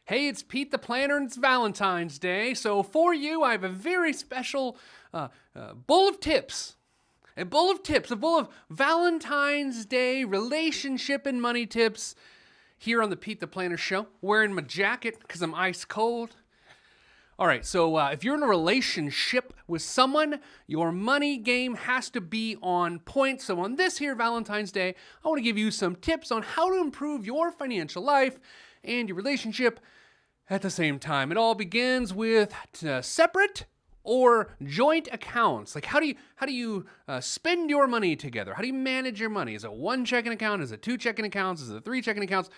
Hey, it's Pete the Planner and it's Valentine's Day. So for you, I have a very special bowl of tips. A bowl of Valentine's Day relationship and money tips here on the Pete the Planner Show. Wearing my jacket because I'm ice cold. All right, so if you're in a relationship with someone, your money game has to be on point. So on this here Valentine's Day, I want to give you some tips on how to improve your financial life and your relationship at the same time. It all begins with separate or joint accounts. Like how do you spend your money together? How do you manage your money? Is it one checking account? Is it two checking accounts? Is it three checking accounts?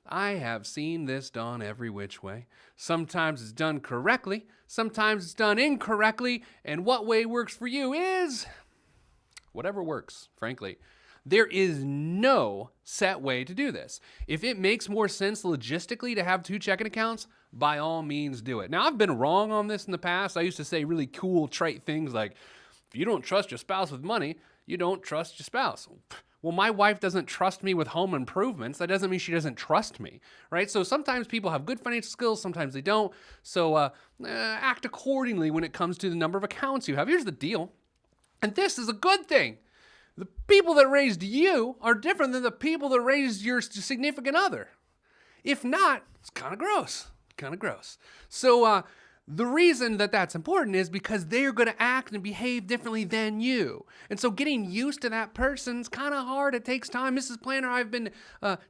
I have seen this done every which way. Sometimes it's done correctly, sometimes it's done incorrectly, and what way works for you is whatever works, frankly. There is no set way to do this. If it makes more sense logistically to have two checking accounts, by all means do it. Now, I've been wrong on this in the past. I used to say really cool, trite things like, if you don't trust your spouse with money, you don't trust your spouse. Well, my wife doesn't trust me with home improvements. That doesn't mean she doesn't trust me, right? So sometimes people have good financial skills, sometimes they don't. So act accordingly when it comes to the number of accounts you have. Here's the deal, and this is a good thing. The people that raised you are different than the people that raised your significant other. If not, it's kind of gross. So the reason that that's important is because they're going to act and behave differently than you. And so getting used to that person's kind of hard. It takes time. Mrs. Planner, I've been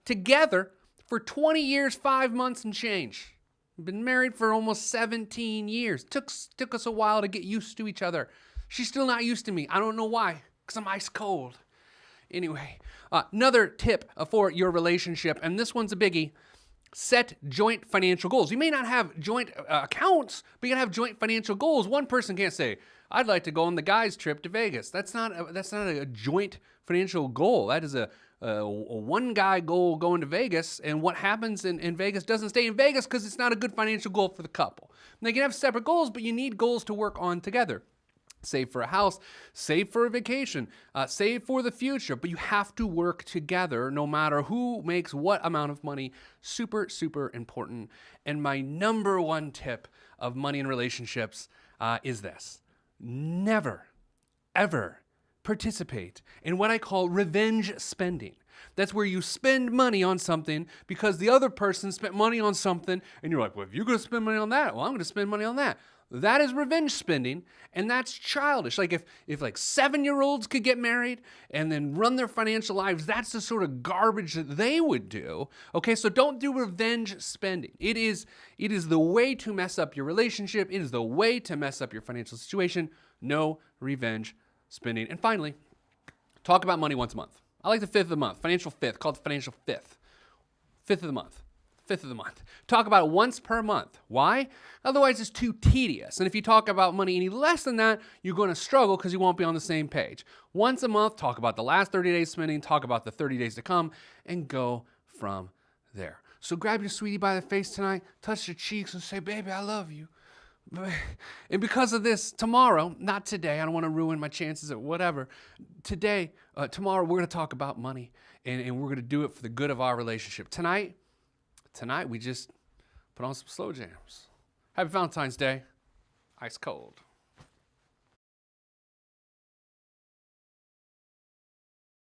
together for 20 years, 5 months and change. We've been married for almost 17 years. Took us a while to get used to each other. She's still not used to me. I don't know why, because I'm ice cold. Anyway, another tip for your relationship, and this one's a biggie. Set joint financial goals. You may not have joint accounts, but you gotta have joint financial goals. One person can't say, "I'd like to go on the guys' trip to Vegas." That's not a joint financial goal. That is a one guy goal going to Vegas, and what happens in Vegas doesn't stay in Vegas because it's not a good financial goal for the couple. And they can have separate goals, but you need goals to work on together. Save for a house, save for a vacation, save for the future. But you have to work together no matter who makes what amount of money. Super, super important. And my number one tip of money in relationships is this. Never, ever participate in what I call revenge spending. That's where you spend money on something because the other person spent money on something, and you're like, well, if you're going to spend money on that, well, I'm going to spend money on that. That is revenge spending, and that's childish. Like if like 7-year-olds could get married and then run their financial lives, that's the sort of garbage that they would do. Okay, so don't do revenge spending. It is the way to mess up your relationship. It is the way to mess up your financial situation. No revenge spending. And finally, talk about money once a month. I like the fifth of the month, financial fifth, called the financial fifth. Fifth of the month. Talk about it once per month. Why? Otherwise, it's too tedious. And if you talk about money any less than that, you're going to struggle because you won't be on the same page. Once a month, talk about the last 30 days spending, talk about the 30 days to come, and go from there. So grab your sweetie by the face tonight, touch your cheeks, and say, baby, I love you. And because of this, tomorrow, not today, I don't want to ruin my chances or whatever. Tomorrow, we're going to talk about money, and we're going to do it for the good of our relationship. Tonight, we just put on some slow jams. Happy Valentine's Day. Ice cold.